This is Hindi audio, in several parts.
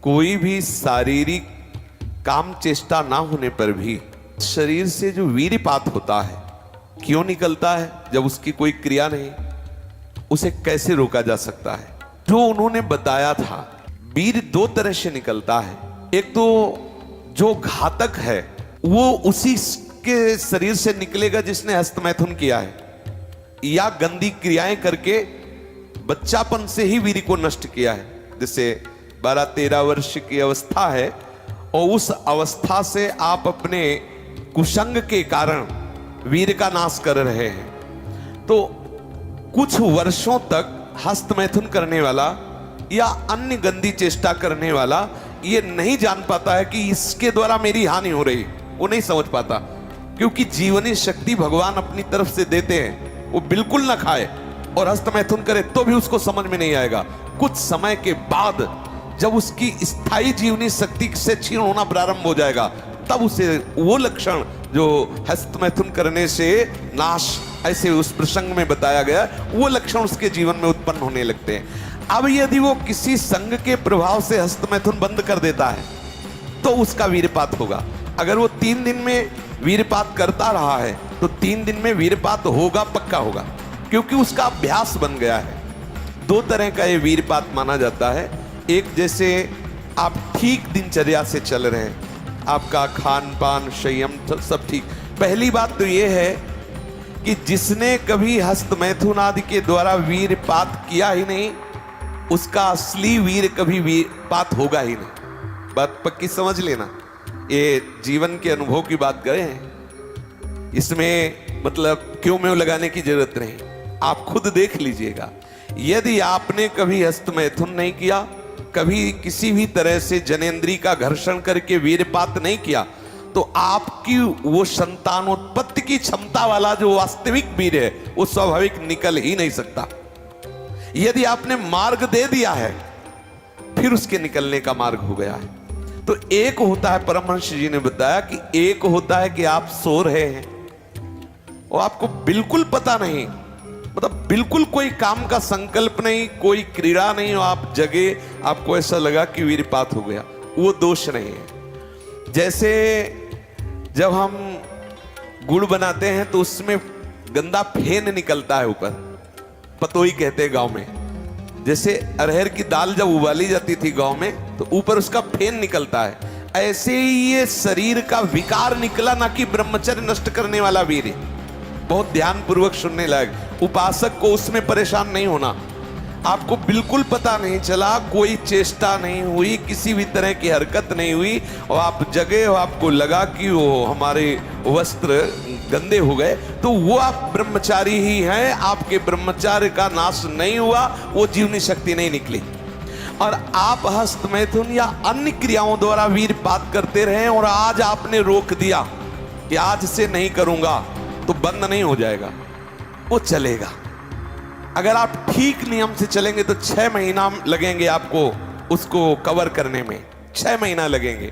कोई भी शारीरिक काम चेष्टा ना होने पर भी शरीर से जो वीर्यपात होता है क्यों निकलता है जब उसकी कोई क्रिया नहीं, उसे कैसे रोका जा सकता है? जो उन्होंने बताया था, वीर्य दो तरह से निकलता है। एक तो जो घातक है वो उसी के शरीर से निकलेगा जिसने हस्तमैथुन किया है या गंदी क्रियाएं करके बच्चापन से ही वीर्य को नष्ट किया है। जैसे 12-13 वर्ष की अवस्था है और उस अवस्था से आप अपने कुसंग के कारण वीर्य का नाश कर रहे हैं, तो कुछ वर्षों तक हस्तमैथुन करने वाला या अन्य गंदी चेष्टा करने वाला ये नहीं जान पाता है कि इसके द्वारा मेरी हानि हो रही, वो नहीं समझ पाता, क्योंकि जीवनी शक्ति भगवान अपनी तरफ से देते हैं। वो बिल्कुल ना खाए और हस्तमैथुन करे तो भी उसको समझ में नहीं आएगा। कुछ समय के बाद जब उसकी स्थायी जीवनी शक्ति से क्षीण होना प्रारंभ हो जाएगा, तब उसे वो लक्षण जो हस्तमैथुन करने से नाश ऐसे उस प्रसंग में बताया गया, वो लक्षण उसके जीवन में उत्पन्न होने लगते हैं। अब यदि वो किसी संग के प्रभाव से हस्तमैथुन बंद कर देता है तो उसका वीर्यपात होगा। अगर वो 3 दिन में वीर्यपात करता रहा है तो 3 दिन में वीर्यपात होगा, पक्का होगा, क्योंकि उसका अभ्यास बन गया है। 2 तरह का ये वीर्यपात माना जाता है। एक, जैसे आप ठीक दिनचर्या से चल रहे हैं, आपका खान पान संयम सब ठीक। पहली बात तो ये है कि जिसने कभी हस्तमैथुन आदि के द्वारा वीर्यपात किया ही नहीं, उसका असली वीर्य कभी वीर्यपात होगा ही नहीं। बात पक्की समझ लेना, ये जीवन के अनुभव की बात करें हैं, इसमें मतलब क्यों में लगाने की जरूरत नहीं, आप खुद देख लीजिएगा। यदि आपने कभी हस्तमैथुन नहीं किया, कभी किसी भी तरह से जनेंद्री का घर्षण करके वीर्यपात नहीं किया, तो आपकी वो संतानोत्पत्ति की क्षमता वाला जो वास्तविक वीर्य है वो स्वाभाविक निकल ही नहीं सकता। यदि आपने मार्ग दे दिया है फिर उसके निकलने का मार्ग हो गया है। तो एक होता है, परमहंस जी ने बताया कि एक होता है कि आप सो रहे हैं और आपको बिल्कुल पता नहीं, मतलब बिल्कुल कोई काम का संकल्प नहीं, कोई क्रीड़ा नहीं, और आप जगे, आपको ऐसा लगा कि वीर्यपात हो गया, वो दोष नहीं है। जैसे जब हम गुड़ बनाते हैं तो उसमें गंदा फेन निकलता है ऊपर, पतोई कहते हैं गांव में। जैसे अरहर की दाल जब उबाली जाती थी गांव में तो ऊपर उसका फेन निकलता है, ऐसे ही ये शरीर का विकार निकला, ना कि ब्रह्मचर्य नष्ट करने वाला वीर्य। बहुत ध्यान पूर्वक सुनने लायक। उपासक को उसमें परेशान नहीं होना। आपको बिल्कुल पता नहीं चला, कोई चेष्टा नहीं हुई, किसी भी तरह की हरकत नहीं हुई और आप जगे और आपको लगा कि वो हमारे वस्त्र गंदे हो गए, तो वो आप ब्रह्मचारी ही हैं, आपके ब्रह्मचार्य का नाश नहीं हुआ, वो जीवनी शक्ति नहीं निकली। और आप हस्तमैथुन या अन्य क्रियाओं द्वारा वीर्यपात करते रहे और आज आपने रोक दिया कि आज से नहीं करूंगा, तो बंद नहीं हो जाएगा, वो चलेगा। अगर आप ठीक नियम से चलेंगे तो 6 महीना लगेंगे आपको उसको कवर करने में, 6 महीना लगेंगे।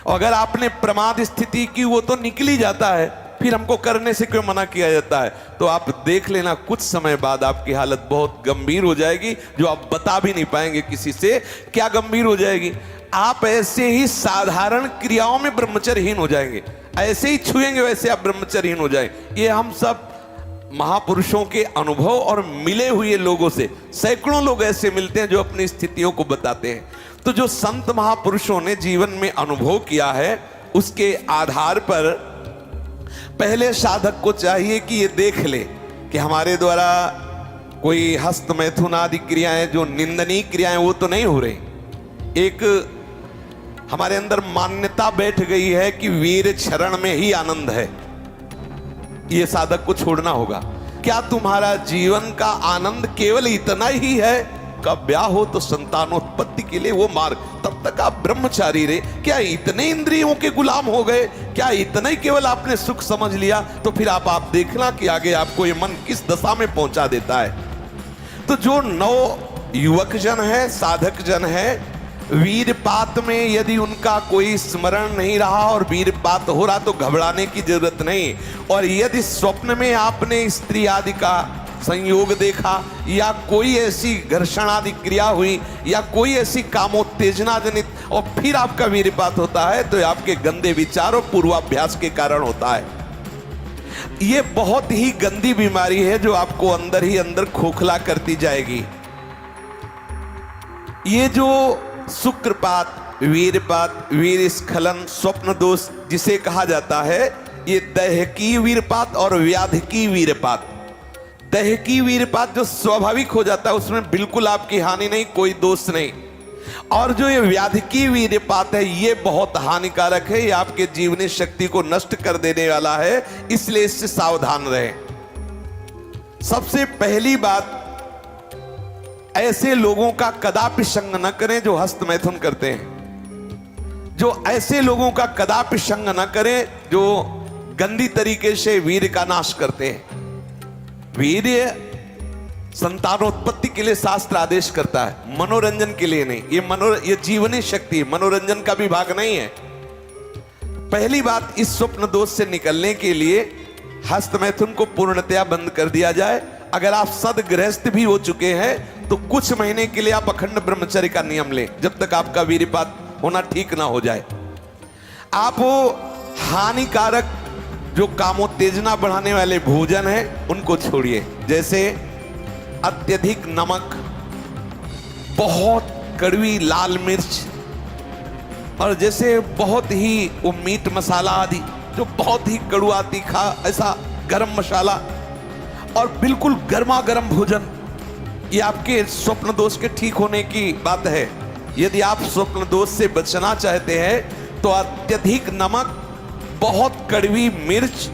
और अगर आपने प्रमाद स्थिति की, वो तो निकल ही जाता है, फिर हमको करने से क्यों मना किया जाता है? तो आप देख लेना, कुछ समय बाद आपकी हालत बहुत गंभीर हो जाएगी, जो आप बता भी नहीं पाएंगे किसी से। क्या गंभीर हो जाएगी? आप ऐसे ही साधारण क्रियाओं में ब्रह्मचर्यहीन हो जाएंगे, ऐसे ही छुएंगे वैसे आप ब्रह्मचर्यहीन हो जाएंगे। ये हम सब महापुरुषों के अनुभव और मिले हुए लोगों से, सैकड़ों लोग ऐसे मिलते हैं जो अपनी स्थितियों को बताते हैं। तो जो संत महापुरुषों ने जीवन में अनुभव किया है, उसके आधार पर पहले साधक को चाहिए कि ये देख ले कि हमारे द्वारा कोई हस्तमैथुन आदि क्रियाएं, जो निंदनीय क्रियाएं, वो तो नहीं हो रही। एक हमारे अंदर मान्यता बैठ गई है कि वीर क्षरण में ही आनंद है, ये साधक को छोड़ना होगा। क्या तुम्हारा जीवन का आनंद केवल इतना ही है? कब ब्याह हो तो संतानोत्पत्ति के लिए वो मार्ग, तब तक आप ब्रह्मचारी रहे। क्या इतने इंद्रियों के गुलाम हो गए? क्या इतना ही केवल आपने सुख समझ लिया? तो फिर आप देखना कि आगे आपको ये मन किस दशा में पहुंचा देता है। तो जो नव युवक जन है, साधक जन है, वीर्यपात में यदि उनका कोई स्मरण नहीं रहा और वीर्यपात हो रहा तो घबराने की जरूरत नहीं। और यदि स्वप्न में आपने स्त्री आदि का संयोग देखा या कोई ऐसी घर्षण आदि क्रिया हुई या कोई ऐसी कामोत्तेजना जनित और फिर आपका वीर्यपात होता है, तो आपके गंदे विचार और पूर्वाभ्यास के कारण होता है। ये बहुत ही गंदी बीमारी है जो आपको अंदर ही अंदर खोखला करती जाएगी। ये जो शुक्रपात, वीरपात, वीर स्खलन, स्वप्न दोष जिसे कहा जाता है, ये दैहिकी वीरपात और व्याधिकी वीरपात। दैहिकी वीरपात जो स्वाभाविक हो जाता है, उसमें बिल्कुल आपकी हानि नहीं, कोई दोष नहीं। और जो ये व्याधिकी वीरपात है, ये बहुत हानिकारक है, ये आपके जीवनी शक्ति को नष्ट कर देने वाला है, इसलिए इससे सावधान रहें। सबसे पहली बात, ऐसे लोगों का कदापि संग न करें जो हस्त मैथुन करते हैं। जो ऐसे लोगों का कदापि संग न करें जो गंदी तरीके से वीर का नाश करते हैं। वीर्य संतानोत्पत्ति के लिए शास्त्र आदेश करता है, मनोरंजन के लिए नहीं। ये जीवनी शक्ति, मनोरंजन का भी भाग नहीं है। पहली बात, इस स्वप्न दोष से निकलने के लिए हस्त मैथुन को पूर्णतया बंद कर दिया जाए। अगर आप सदगृहस्थ भी हो चुके हैं तो कुछ महीने के लिए आप अखंड ब्रह्मचर्य का नियम लें, जब तक आपका वीर्यपात होना ठीक ना हो जाए। आप वो हानिकारक जो कामोत्तेजना बढ़ाने वाले भोजन है उनको छोड़िए, जैसे अत्यधिक नमक, बहुत कड़वी लाल मिर्च, और जैसे बहुत ही वो मीट मसाला आदि जो बहुत ही कड़वा तीखा, ऐसा गरम मसाला, और बिल्कुल गर्मा गर्म भोजन। ये आपके स्वप्न दोष के ठीक होने की बात है। यदि आप स्वप्न दोष से बचना चाहते हैं तो अत्यधिक नमक, बहुत कड़वी मिर्च,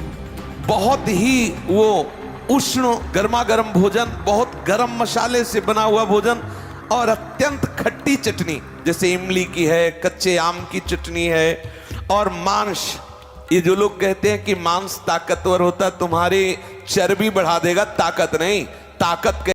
बहुत ही वो उष्ण गर्मा गर्म भोजन, बहुत गर्म मसाले से बना हुआ भोजन, और अत्यंत खट्टी चटनी, जैसे इमली की है, कच्चे आम की चटनी है, और मांस। ये जो लोग कहते हैं कि मांस ताकतवर होता है, तुम्हारी चर्बी बढ़ा देगा, ताकत नहीं, ताकत